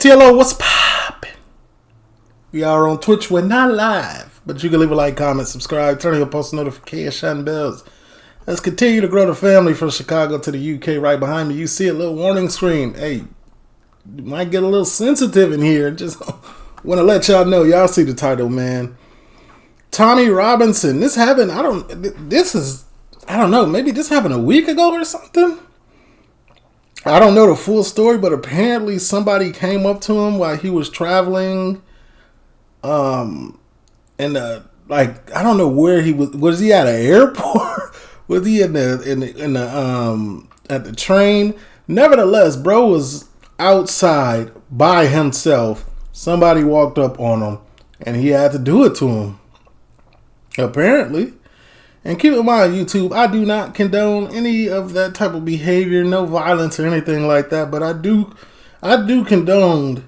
TLO, what's poppin'? We are on Twitch. We're not live, but you can leave a like, comment, subscribe, turn on your post notification bells. Let's continue to grow the family from Chicago to the UK. Right behind me, you see a little warning screen. Hey, you might get a little sensitive in here. Just want to let y'all know. Y'all see the title, man. Tommy Robinson. This happened. I don't know. Maybe this happened a week ago or something. I don't know the full story, but apparently somebody came up to him while he was traveling. I don't know where he was. Was he at an airport? Was he at the train? Nevertheless, bro was outside by himself. Somebody walked up on him, and he had to do it to him. Apparently. And keep in mind, YouTube, I do not condone any of that type of behavior, no violence or anything like that. But I do condone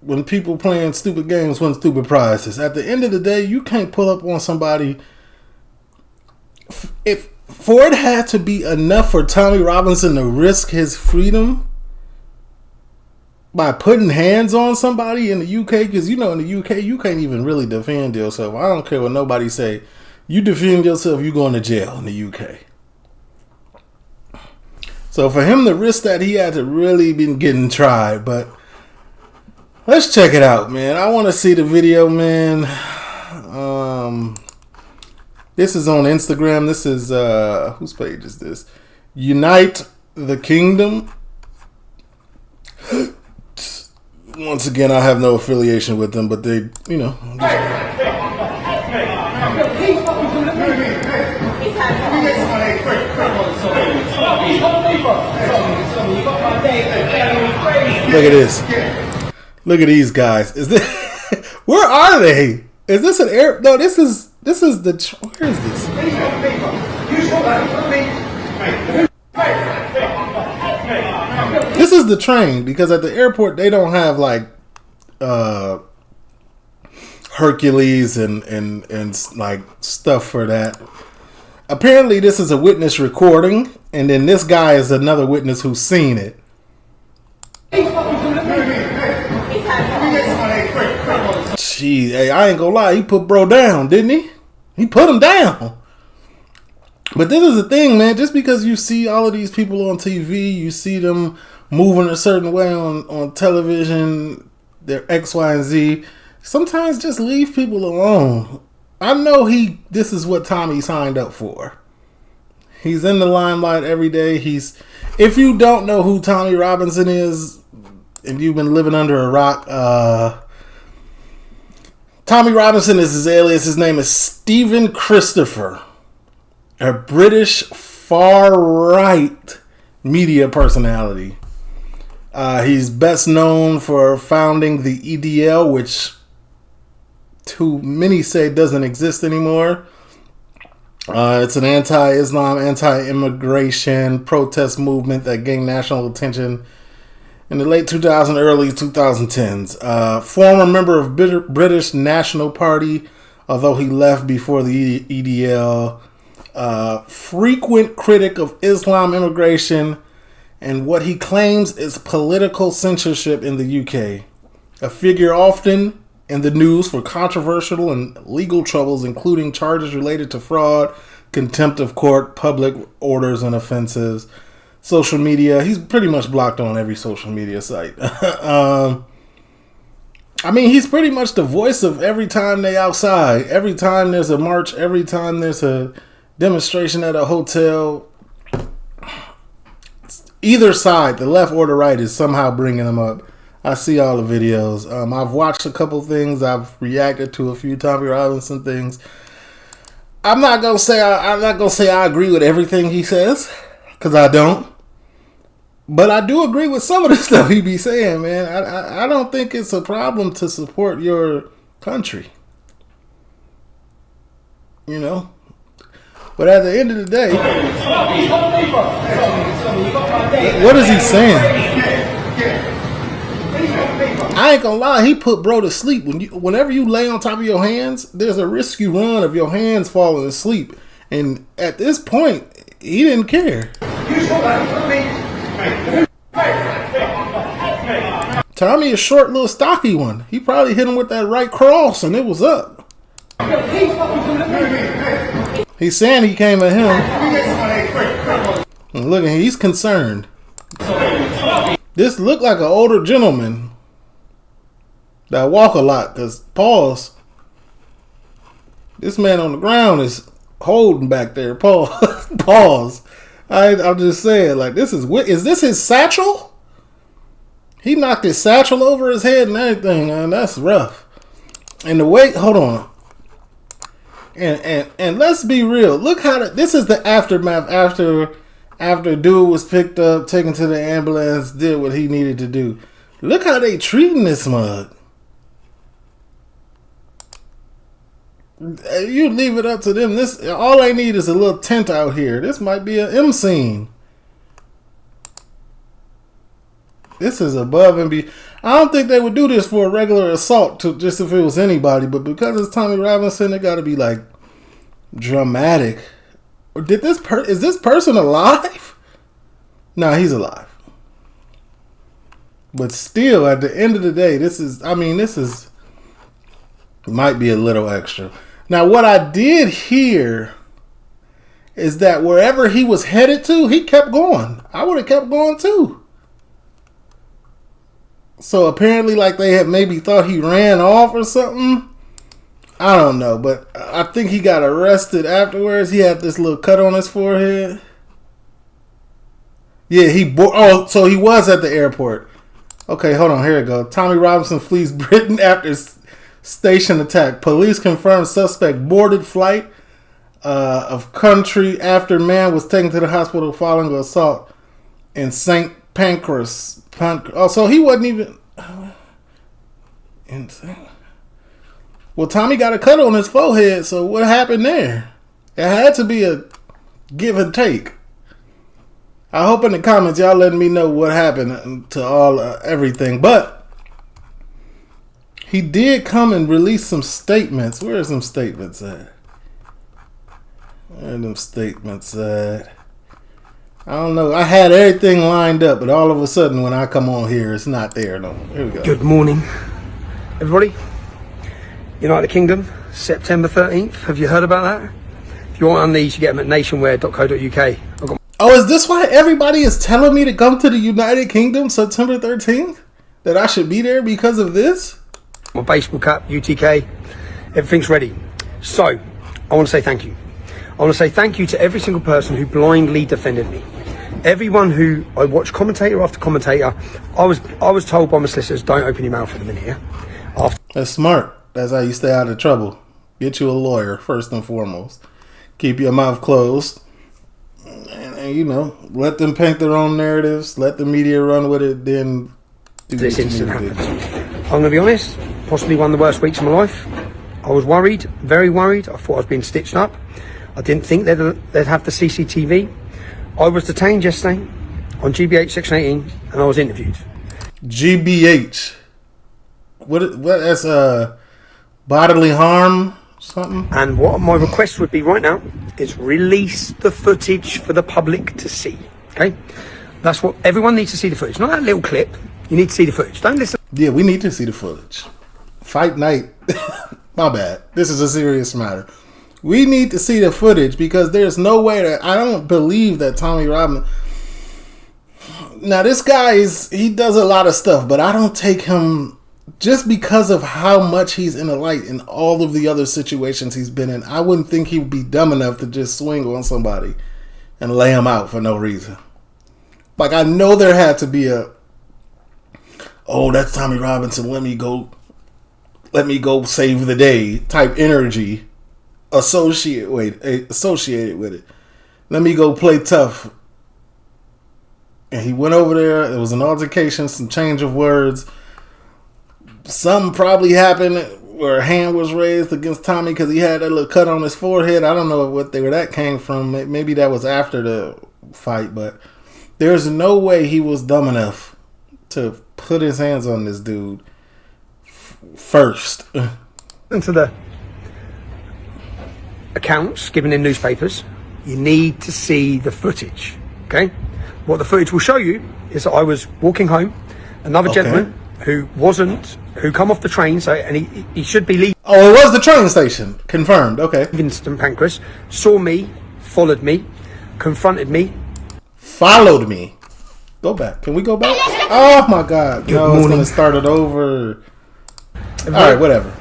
when people playing stupid games win stupid prizes. At the end of the day, you can't pull up on somebody. If for it had to be enough for Tommy Robinson to risk his freedom by putting hands on somebody in the UK, because in the UK you can't even really defend yourself. I don't care what nobody say. You defend yourself, you going to jail in the UK. So for him to risk that, he had to really been getting tried. But let's check it out, man. I want to see the video, man. This is on Instagram. This is whose page is this? Unite the Kingdom. Once again, I have no affiliation with them, but they, Look at this. Look at these guys. Is this? Where are they? Is this an air? No, this is the. Where is this? This is the train, because at the airport they don't have like Hercules and like stuff for that. Apparently this is a witness recording, and then this guy is another witness who's seen it. Jeez, hey, I ain't gonna lie, he put bro down, didn't he? He put him down. But this is the thing, man. Just because you see all of these people on TV, you see them moving a certain way on television, they're X, Y, and Z. Sometimes just leave people alone. I know this is what Tommy signed up for. He's in the limelight every day. If you don't know who Tommy Robinson is, and you've been living under a rock, Tommy Robinson is his alias. His name is Stephen Christopher, a British far-right media personality. He's best known for founding the EDL, which too many say doesn't exist anymore. It's an anti-Islam, anti-immigration protest movement that gained national attention in the late 2000s, early 2010s. Former member of British National Party, although he left before the EDL. Frequent critic of Islam immigration and what he claims is political censorship in the UK. A figure often in the news for controversial and legal troubles, including charges related to fraud, contempt of court, public orders and offenses, social media. He's pretty much blocked on every social media site. He's pretty much the voice of every time they outside, every time there's a march, every time there's a demonstration at a hotel. Either side, the left or the right, is somehow bringing them up. I see all the videos. I've watched a couple things. I've reacted to a few Tommy Robinson things. I'm not gonna say I agree with everything he says, because I don't. But I do agree with some of the stuff he be saying, man. I don't think it's a problem to support your country. But at the end of the day, what is he saying? I ain't gonna lie, he put bro to sleep. Whenever you lay on top of your hands, there's a risk you run of your hands falling asleep. And at this point, he didn't care. Tommy is short, little stocky one. He probably hit him with that right cross and it was up. He's saying he came at him. And look, he's concerned. This looked like an older gentleman that walk a lot, because pause. This man on the ground is holding back there. Pause. Pause. I'm just saying, like, is this his satchel? He knocked his satchel over his head and everything, man. That's rough. And the way, hold on. And let's be real. Look how this is the aftermath after dude was picked up, taken to the ambulance, did what he needed to do. Look how they treating this mug. You leave it up to them. This all they need is a little tent out here. This might be an M scene. This is above and beyond. I don't think they would do this for a regular assault, just if it was anybody. But because it's Tommy Robinson, it got to be like dramatic. Or is this person alive? No, he's alive. But still, at the end of the day, this might be a little extra. Now, what I did hear is that wherever he was headed to, he kept going. I would have kept going too. So apparently, like, they had maybe thought he ran off or something. I don't know, but I think he got arrested afterwards. He had this little cut on his forehead. Yeah, so he was at the airport. Okay, hold on. Here we go. Tommy Robinson flees Britain after station attack. Police confirm suspect boarded flight of country after man was taken to the hospital following assault in St. Pancras. Oh, so he wasn't even insane. Well, Tommy got a cut on his forehead, so what happened there? It had to be a give and take. I hope in the comments y'all letting me know what happened to everything. But he did come and release some statements. Where are some statements at? Where are them statements at? I don't know. I had everything lined up, but all of a sudden when I come on here, it's not there no more. Here we go. Good morning, everybody. United Kingdom, September 13th. Have you heard about that? If you want on these, you get them at nationwear.co.uk. Oh, is this why everybody is telling me to come to the United Kingdom September 13th? That I should be there because of this? My baseball cap, UTK, everything's ready. So, I want to say thank you. I want to say thank you to every single person who blindly defended me. Everyone who I watched commentator after commentator. I was told by my solicitors, don't open your mouth for the minute here. That's smart. That's how you stay out of trouble. Get you a lawyer, first and foremost. Keep your mouth closed. And you know, let them paint their own narratives. Let the media run with it. Then do this incident happens. I'm going to be honest. Possibly one of the worst weeks of my life. I was worried, very worried. I thought I was being stitched up. I didn't think they'd have the CCTV. I was detained yesterday on GBH Section 18, and I was interviewed. GBH. What? That's bodily harm. Something. And what my request would be right now is release the footage for the public to see. Okay? That's what everyone needs to see, the footage. Not that little clip. You need to see the footage. Don't listen. Yeah, we need to see the footage. Fight night. My bad. This is a serious matter. We need to see the footage because there's no way that I don't believe that Tommy Robinson. Now this guy he does a lot of stuff, but I don't take him. Just because of how much he's in the light in all of the other situations he's been in, I wouldn't think he would be dumb enough to just swing on somebody and lay him out for no reason. Like, I know there had to be that's Tommy Robinson, let me go save the day type energy associated with it. Let me go play tough. And he went over there, there was an altercation, some change of words. Something probably happened where a hand was raised against Tommy because he had that little cut on his forehead. I don't know where that came from. Maybe that was after the fight, but there's no way he was dumb enough to put his hands on this dude first. Into the accounts given in newspapers, you need to see the footage. Okay? What the footage will show you is that I was walking home. Another gentleman who come off the train, and he should be leaving. Oh, it was the train station. Confirmed. Okay. St Pancras, saw me, followed me, confronted me. Followed me. Go back. Can we go back? Oh my God. No, it's going to start it over. All right, whatever.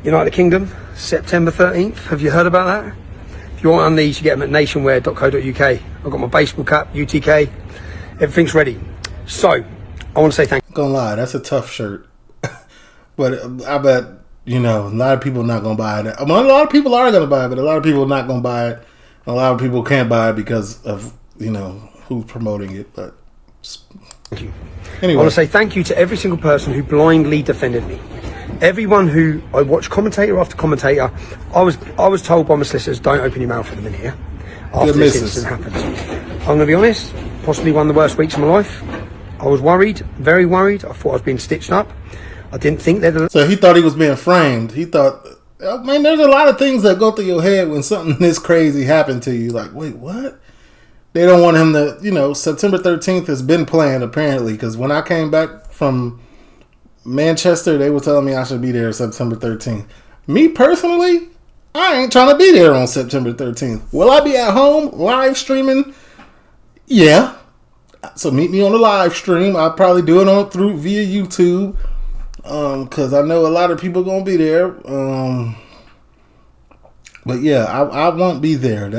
United Kingdom, September 13th. Have you heard about that? If you want on these, you get them at nationwear.co.uk. I've got my baseball cap, UTK. Everything's ready. So, I want to say thank you. I'm gonna lie, that's a tough shirt. But I bet, a lot of people are not going to buy it. I mean, a lot of people are going to buy it, but a lot of people are not going to buy it. A lot of people can't buy it because of, who's promoting it. But thank you. Anyway. I want to say thank you to every single person who blindly defended me. Everyone who I watched commentator after commentator. I was told by my solicitors, don't open your mouth at the minute here. After this incident happened. I'm going to be honest, possibly one of the worst weeks of my life. I was worried, very worried. I thought I was being stitched up. I didn't think that. So he thought he was being framed. He thought, man, there's a lot of things that go through your head when something this crazy happened to you. Like, wait, what? They don't want him to, September 13th has been planned apparently, because when I came back from Manchester, they were telling me I should be there September 13th. Me personally, I ain't trying to be there on September 13th. Will I be at home live streaming? Yeah. So meet me on the live stream. I'll probably do it via YouTube, because I know a lot of people gonna be there. But yeah, I won't be there.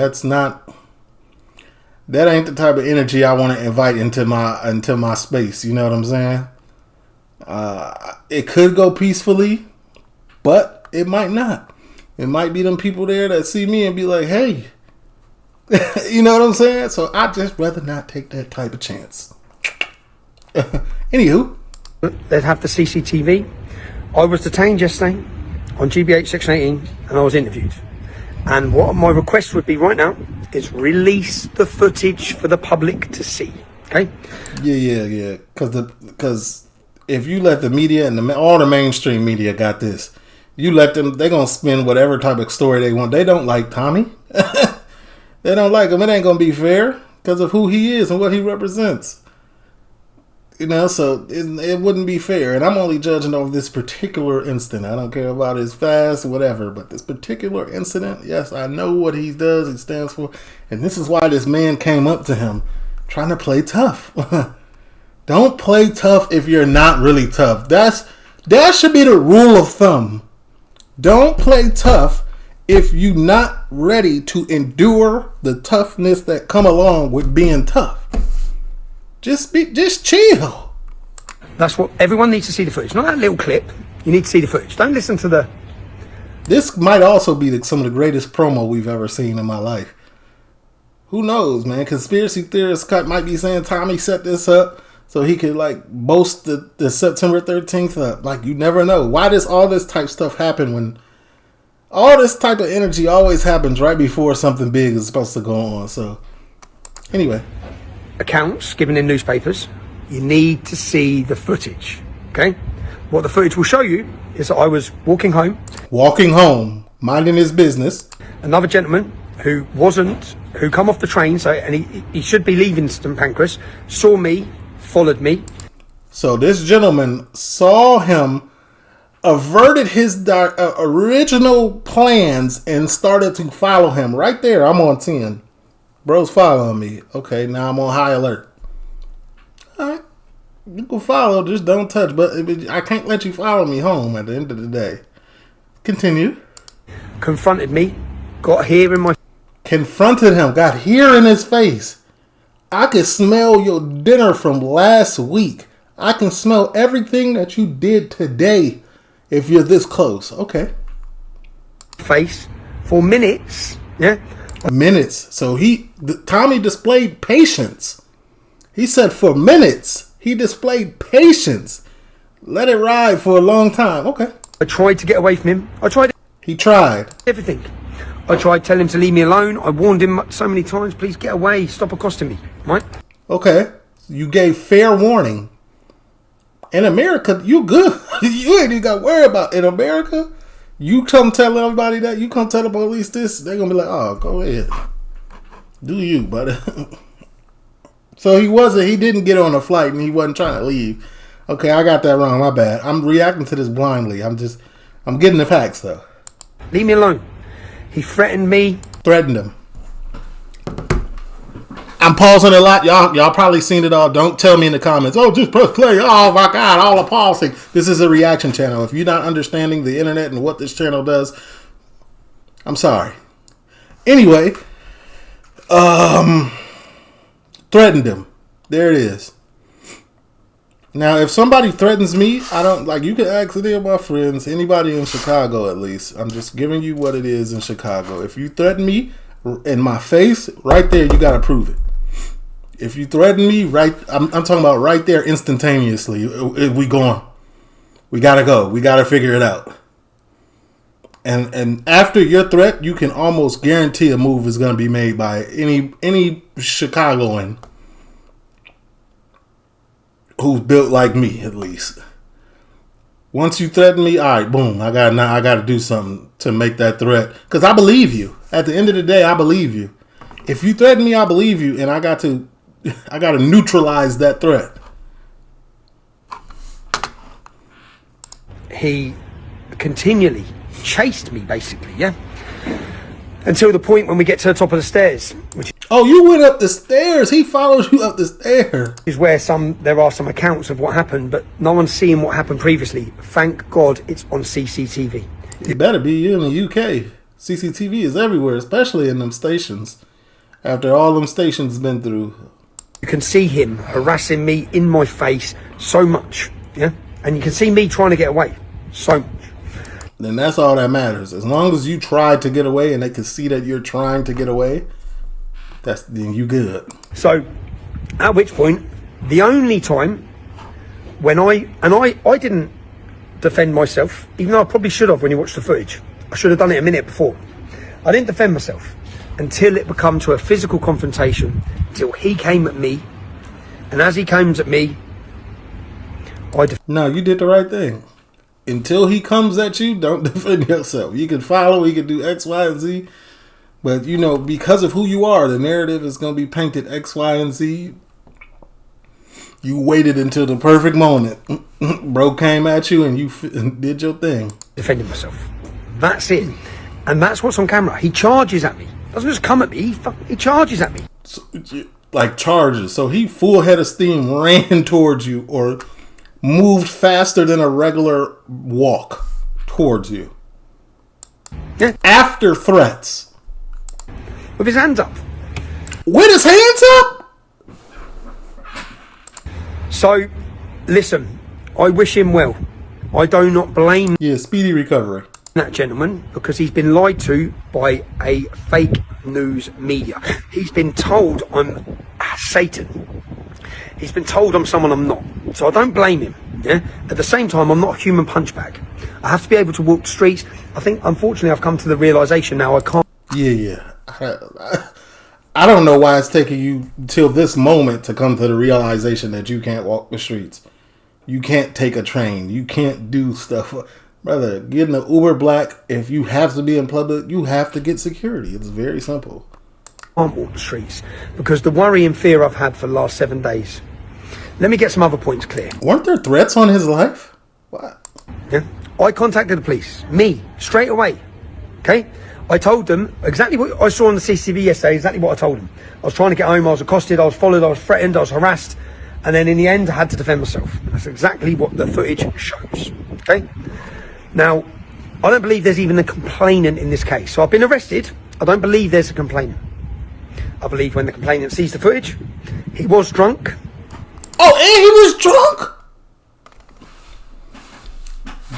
That ain't the type of energy I want to invite into my space. You know what I'm saying? It could go peacefully, but it might not. It might be them people there that see me and be like, hey, you know what I'm saying? So I'd just rather not take that type of chance. Anywho. They'd have the CCTV. I was detained yesterday on GBH Section 18 and I was interviewed. And what my request would be right now is release the footage for the public to see. Okay? Yeah. Because if you let the media and all the mainstream media got this, you let them, they're going to spin whatever type of story they want. They don't like Tommy. They don't like him. It ain't going to be fair because of who he is and what he represents. So it wouldn't be fair. And I'm only judging over this particular incident. I don't care about his fast or whatever. But this particular incident, yes, I know what he does, he stands for. And this is why this man came up to him trying to play tough. Don't play tough if you're not really tough. That should be the rule of thumb. Don't play tough if you're not ready to endure the toughness that come along with being tough. Just chill. That's what everyone needs to see the footage. Not that little clip. You need to see the footage. Don't listen to the. This might also be some of the greatest promo we've ever seen in my life. Who knows, man? Conspiracy theorists might be saying Tommy set this up so he could boast the September 13th up. You never know. Why does all this type stuff happen when all this type of energy always happens right before something big is supposed to go on? So anyway. Accounts given in newspapers, you need to see the footage. Okay? What the footage will show you is that I was walking home, minding his business. Another gentleman who come off the train, and he should be leaving St Pancras, saw me, followed me. So this gentleman saw him, averted his original plans, and started to follow him. Right there, I'm on 10. Bro's following me. Okay, now I'm on high alert. All right. You can follow, just don't touch. But I can't let you follow me home at the end of the day. Continue. Confronted me. Got hair in my... Confronted him. Got hair in his face. I could smell your dinner from last week. I can smell everything that you did today if you're this close. Okay. Face for minutes. Yeah. Minutes. So Tommy displayed patience. He said for minutes he displayed patience. Let it ride for a long time. Okay. I tried to get away from him. He tried everything. I tried telling him to leave me alone. I warned him so many times, please get away, stop accosting me. Right? Okay. You gave fair warning. In America, you good. You ain't even got to worry about in America. You come tell everybody that, you come tell the police this, they're going to be like, oh, go ahead. Do you, buddy. So he didn't get on a flight and he wasn't trying to leave. Okay, I got that wrong. My bad. I'm reacting to this blindly. I'm getting the facts though. Leave me alone. He threatened me. Threatened him. I'm pausing a lot. Y'all probably seen it all. Don't tell me in the comments, oh, just press play. Oh my God, all the pausing. This is a reaction channel. If you're not understanding the internet and what this channel does, I'm sorry. Anyway, threatened him. There it is. Now, if somebody threatens me, I don't like. You can ask any of my friends, anybody in Chicago at least. I'm just giving you what it is in Chicago. If you threaten me in my face, right there, you got to prove it. If you threaten me, I'm talking about right there, instantaneously. We going. We gotta go. We gotta figure it out. And after your threat, you can almost guarantee a move is going to be made by any Chicagoan who's built like me, at least. Once you threaten me, all right, boom, I got to do something to make that threat. Because I believe you. At the end of the day, I believe you. If you threaten me, I believe you, and I got to neutralize that threat. He continually chased me, basically, yeah? Until the point when we get to the top of the stairs. Oh, you went up the stairs. He followed you up the stairs. Is where there are some accounts of what happened, but no one's seeing what happened previously. Thank God it's on CCTV. It better be. You in the UK. CCTV is everywhere, especially in them stations. After all them stations been through. You can see him harassing me in my face so much, yeah? And you can see me trying to get away so much. Then that's all that matters. As long as you tried to get away and they can see that you're trying to get away, then you good. So, at which point, the only time when I didn't defend myself, even though I probably should have when you watch the footage. I should have done it a minute before. I didn't defend myself until it became to a physical confrontation, till he came at me, and as he comes at me, No, you did the right thing. Until he comes at you, don't defend yourself. You can follow, you can do X, Y, and Z. But, because of who you are, the narrative is going to be painted X, Y, and Z. You waited until the perfect moment. Bro came at you and you did your thing. Defending myself. That's it. And that's what's on camera. He charges at me. Doesn't just come at me. He charges at me. So, like charges. So he full head of steam ran towards you or moved faster than a regular walk towards you. Yeah. After threats. With his hands up. With his hands up? So, listen, I wish him well. I do not blame speedy recovery. That gentleman, because he's been lied to by a fake news media. He's been told I'm Satan. He's been told I'm someone I'm not. So I don't blame him. Yeah. At the same time, I'm not a human punchbag. I have to be able to walk the streets. I think, unfortunately, I've come to the realization now I can't. Yeah. I don't know why it's taking you till this moment to come to the realization that you can't walk the streets. You can't take a train. You can't do stuff. Brother, getting an Uber Black, if you have to be in public, you have to get security. It's very simple. I can't walk the streets because the worry and fear I've had for the last 7 days. Let me get some other points clear. Weren't there threats on his life? What? Yeah. I contacted the police. Me. Straight away. Okay? I told them exactly what I saw on the CCTV yesterday, exactly what I told them. I was trying to get home, I was accosted, I was followed, I was threatened, I was harassed. And then in the end, I had to defend myself. That's exactly what the footage shows. Okay? Now, I don't believe there's even a complainant in this case. So I've been arrested. I don't believe there's a complainant. I believe when the complainant sees the footage, he was drunk. Oh, and he was drunk?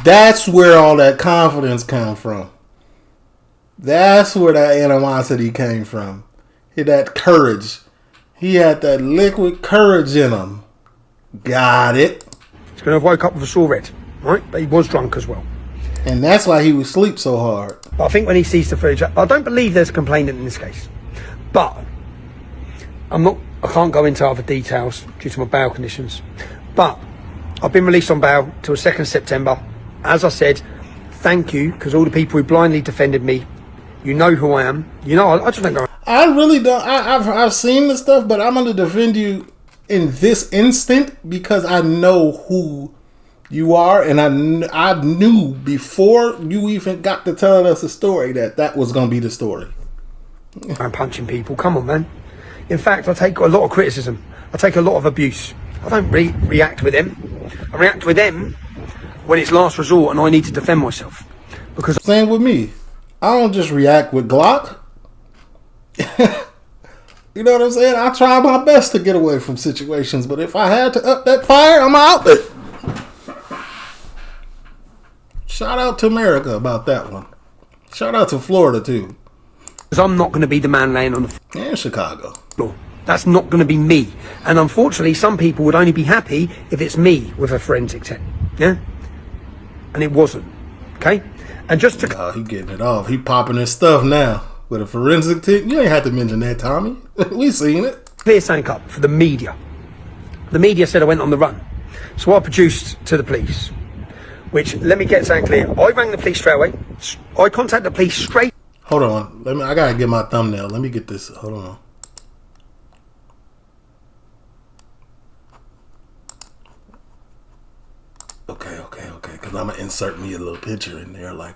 That's where all that confidence came from. That's where that animosity came from. That courage. He had that liquid courage in him. Got it. He's going to have woke up with a sore head, right? But he was drunk as well. And that's why he would sleep so hard. But I think when he sees the footage, I don't believe there's a complainant in this case. But I can't go into other details due to my bail conditions. But I've been released on bail till 2nd September. As I said, thank you, because all the people who blindly defended me, you know who I am. I just don't go. I really don't. I've seen the stuff, but I'm going to defend you in this instant because I know who you are, and I knew before you even got to telling us a story that was going to be the story. I'm punching people. Come on, man. In fact, I take a lot of criticism. I take a lot of abuse. I don't react with them. I react with them when it's last resort and I need to defend myself. Because same with me. I don't just react with Glock. You know what I'm saying? I try my best to get away from situations, but if I had to up that fire, I'm out there. Shout out to America about that one. Shout out to Florida too. Because I'm not going to be the man laying on the floor. And Chicago. That's not going to be me. And unfortunately, some people would only be happy if it's me with a forensic tech. Yeah? And it wasn't. Okay? And just to... Oh, he getting it off. He popping his stuff now. With a forensic tech. You ain't have to mention that, Tommy. We seen it. Clear something up for the media. The media said I went on the run. So I produced to the police. Which, let me get something clear. I rang the police straight away. I contacted the police straight... Hold on. I gotta get my thumbnail. Let me get this. Hold on. Okay. Because I'm going to insert me a little picture in there. Like,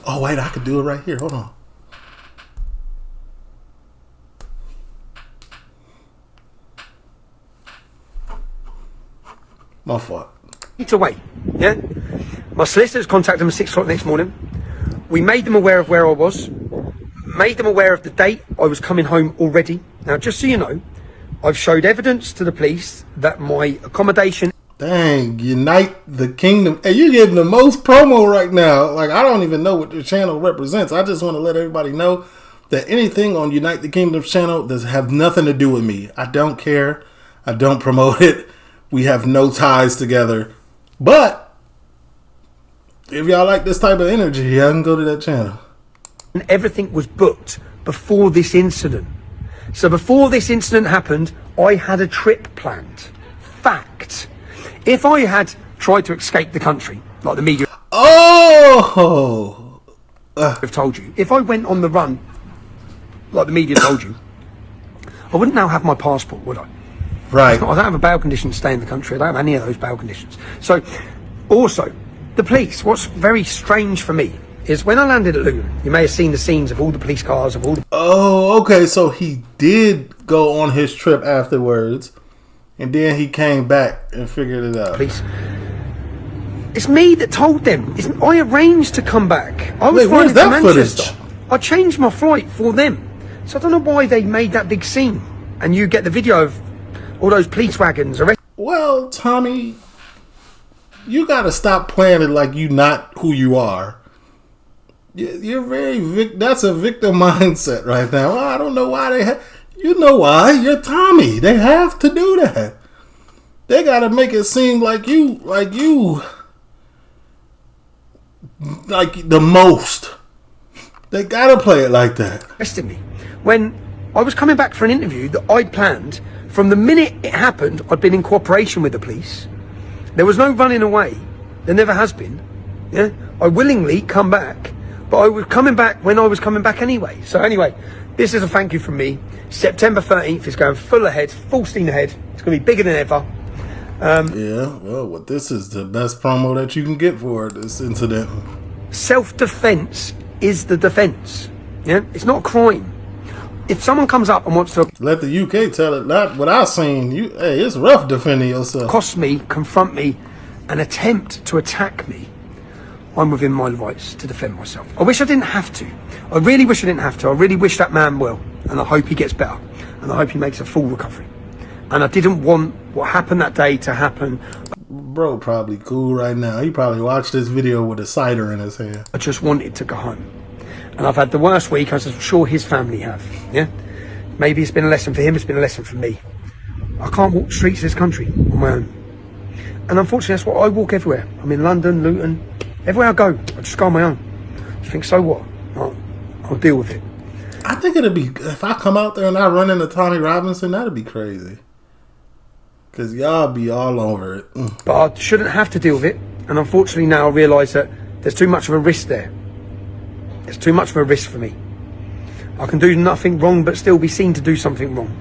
oh, wait, I could do it right here. Hold on. My fault. Away. Yeah? My solicitors contacted them at 6 o'clock the next morning. We made them aware of where I was. Made them aware of the date I was coming home already. Now, just so you know, I've showed evidence to the police that my accommodation... Dang, Unite the Kingdom. Hey, you're getting the most promo right now. Like, I don't even know what the channel represents. I just want to let everybody know that anything on Unite the Kingdom's channel does have nothing to do with me. I don't care. I don't promote it. We have no ties together. But if y'all like this type of energy, y'all can go to that channel. And everything was booked before this incident. So before this incident happened, I had a trip planned. Fact. If I had tried to escape the country, like the media have told you, if I went on the run, like the media told you, I wouldn't now have my passport, would I? Right. I don't have a bail condition to stay in the country. I don't have any of those bail conditions. So, also, the police, what's very strange for me is when I landed at Luton, you may have seen the scenes of all the police cars, of all the... Oh, okay, so he did go on his trip afterwards. And then he came back and figured it out. Police. It's me that told them. I arranged to come back. I was flying to Manchester. Footage? I changed my flight for them. So I don't know why they made that big scene. And you get the video of all those police wagons. Well, Tommy, you got to stop playing it like you not who you are. You're very... That's a victim mindset right now. Well, I don't know why they... You know why? You're Tommy. They have to do that. They gotta make it seem like you like the most. They gotta play it like that. Arrested me. When I was coming back for an interview that I'd planned, from the minute it happened, I'd been in cooperation with the police. There was no running away. There never has been. Yeah? I willingly come back, but I was coming back when I was coming back anyway. So anyway, this is a thank you from me. September 13th is going full ahead, full steam ahead. It's going to be bigger than ever. Yeah, well, this is the best promo that you can get for this incident. Self-defense is the defense. Yeah, it's not a crime. If someone comes up and wants to... Let the UK tell it. Not what I've seen. Hey, it's rough defending yourself. Cost me, confront me, and attempt to attack me, I'm within my rights to defend myself. I wish I didn't have to. I really wish I didn't have to. I really wish that man well. And I hope he gets better. And I hope he makes a full recovery. And I didn't want what happened that day to happen. Bro probably cool right now. He probably watched this video with a cider in his hand. I just wanted to go home. And I've had the worst week, as I'm sure his family have. Yeah? Maybe it's been a lesson for him, it's been a lesson for me. I can't walk the streets of this country on my own. And unfortunately, that's what I walk everywhere. I'm in London, Luton. Everywhere I go, I just go on my own. You think, so what? I'll deal with it. I think it'd be, if I come out there and I run into Tommy Robinson, that'd be crazy. Because y'all be all over it. But I shouldn't have to deal with it. And unfortunately now I realise that there's too much of a risk there. There's too much of a risk for me. I can do nothing wrong but still be seen to do something wrong.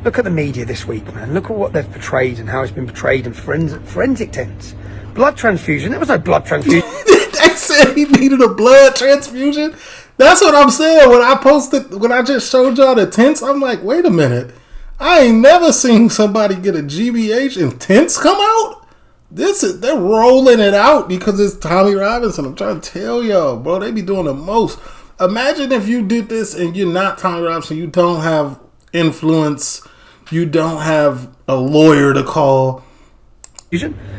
Look at the media this week, man. Look at what they've portrayed and how it's been portrayed in forensic terms. Blood transfusion. There was no blood transfusion. They said he needed a blood transfusion. That's what I'm saying. When I just showed y'all the tents, I'm like, wait a minute. I ain't never seen somebody get a GBH and tents come out. They're rolling it out because it's Tommy Robinson. I'm trying to tell y'all, bro. They be doing the most. Imagine if you did this and you're not Tommy Robinson. You don't have influence. You don't have a lawyer to call.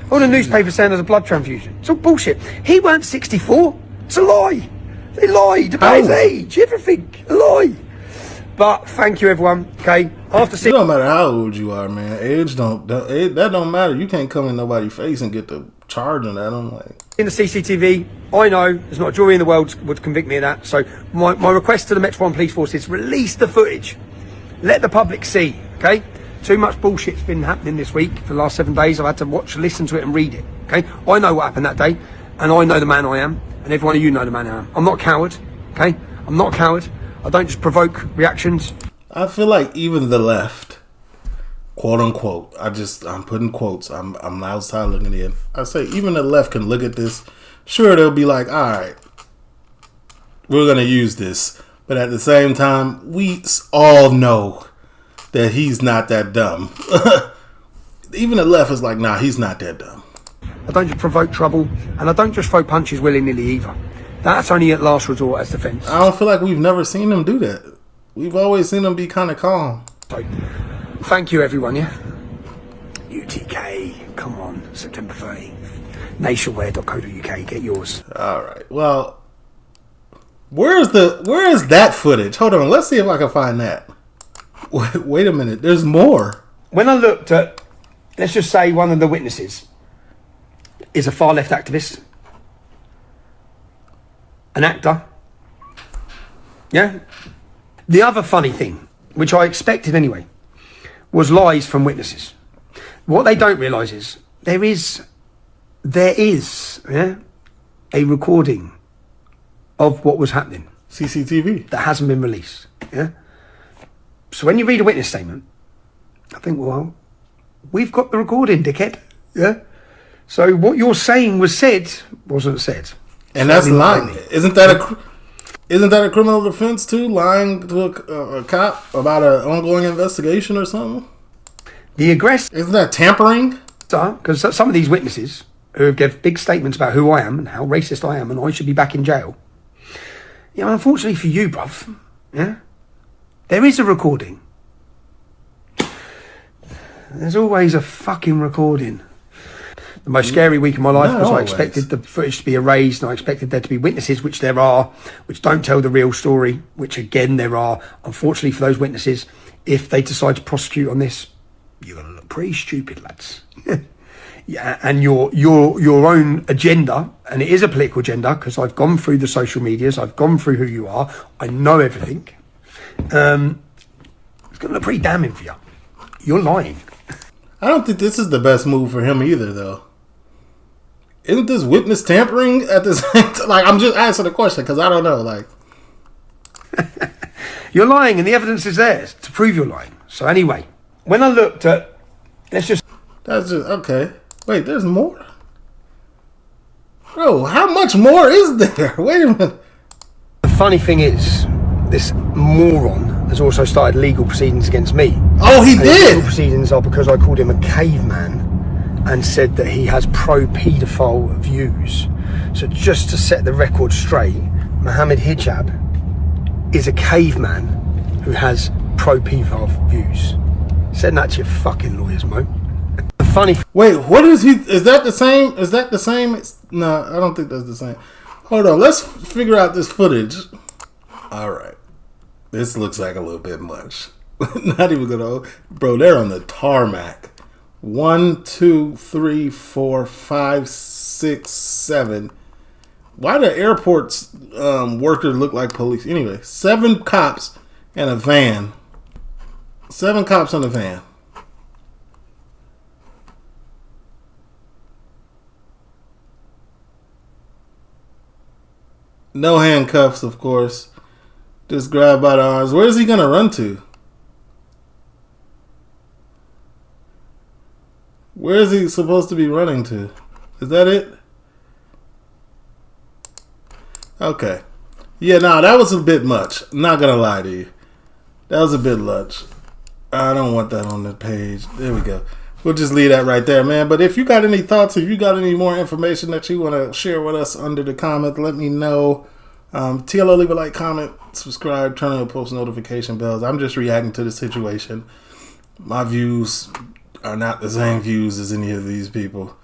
All the newspapers saying there's a blood transfusion. It's all bullshit. He weren't 64. It's a lie. They lied about his age. Everything. A lie. But thank you, everyone. Okay. It don't matter how old you are, man. Age that don't matter. You can't come in nobody's face and get the charge on that. I'm like, in the CCTV, I know there's not a jury in the world would convict me of that. So my request to the Metropolitan Police Force is release the footage. Let the public see, okay? Too much bullshit's been happening this week for the last 7 days. I've had to watch, listen to it and read it, okay? I know what happened that day, and I know the man I am, and every one of you know the man I am. I'm not a coward, okay? I'm not a coward. I don't just provoke reactions. I feel like even the left, quote unquote, I'm putting quotes, I'm outside looking in. I say even the left can look at this. Sure, they'll be like, all right, we're going to use this. But at the same time, we all know that he's not that dumb. Even the left is like, nah, he's not that dumb. I don't just provoke trouble, and I don't just throw punches willy-nilly either. That's only at last resort as defence. I don't feel like we've never seen him do that. We've always seen him be kind of calm. So, thank you, everyone, yeah? UTK, come on, September 30th. Nationware.co.uk, get yours. All right, well, where is that footage? Hold on, let's see if I can find that. Wait a minute, there's more. When I looked at, let's just say one of the witnesses is a far left activist, an actor. Yeah? The other funny thing, which I expected anyway, was lies from witnesses. What they don't realise is there is yeah, a recording of what was happening. CCTV. That hasn't been released. Yeah? So when you read a witness statement, I think, well, we've got the recording, dickhead. Yeah? So what you're saying was said, wasn't said. And that's lying. Isn't that a criminal defense too? Lying to a cop about an ongoing investigation or something? The aggressor... Isn't that tampering? Because some of these witnesses who give big statements about who I am and how racist I am and I should be back in jail. You know, unfortunately for you, bruv, yeah, there is a recording. There's always a fucking recording. The most scary week of my life because I expected the footage to be erased and I expected there to be witnesses, which there are, which don't tell the real story, which again there are. Unfortunately for those witnesses, if they decide to prosecute on this, you're going to look pretty stupid, lads. Yeah, and your own agenda, and it is a political agenda because I've gone through the social medias, I've gone through who you are, I know everything. It's going to look pretty damning for you. You're lying. I don't think this is the best move for him either, though. Isn't this witness tampering at the same time? Like, I'm just asking the question because I don't know. Like, you're lying, and the evidence is there to prove you're lying. So anyway, when I looked at, that's just okay. Wait, there's more? Bro, how much more is there? Wait a minute. The funny thing is, this moron has also started legal proceedings against me. Oh, he did? Legal proceedings are because I called him a caveman and said that he has pro-paedophile views. So just to set the record straight, Mohammed Hijab is a caveman who has pro-paedophile views. Send that to your fucking lawyers, Mo. Funny. Wait, what is he? Is that the same? Is that the same? No, I don't think that's the same. Hold on, let's figure out this footage. All right, this looks like a little bit much. Not even gonna, bro. They're on the tarmac. 1, 2, 3, 4, 5, 6, 7. Why do airports workers look like police? Anyway, 7 cops and a van. 7 cops in a van. No handcuffs, of course. Just grabbed by the arms. Where is he going to run to? Where is he supposed to be running to? Is that it? Okay. Yeah, nah, that was a bit much. I'm not gonna lie to you. That was a bit much. I don't want that on the page. There we go. We'll just leave that right there, man. But if you got any thoughts, if you got any more information that you want to share with us under the comment, let me know. TLO, leave a like, comment, subscribe, turn on post notification bells. I'm just reacting to the situation. My views are not the same views as any of these people.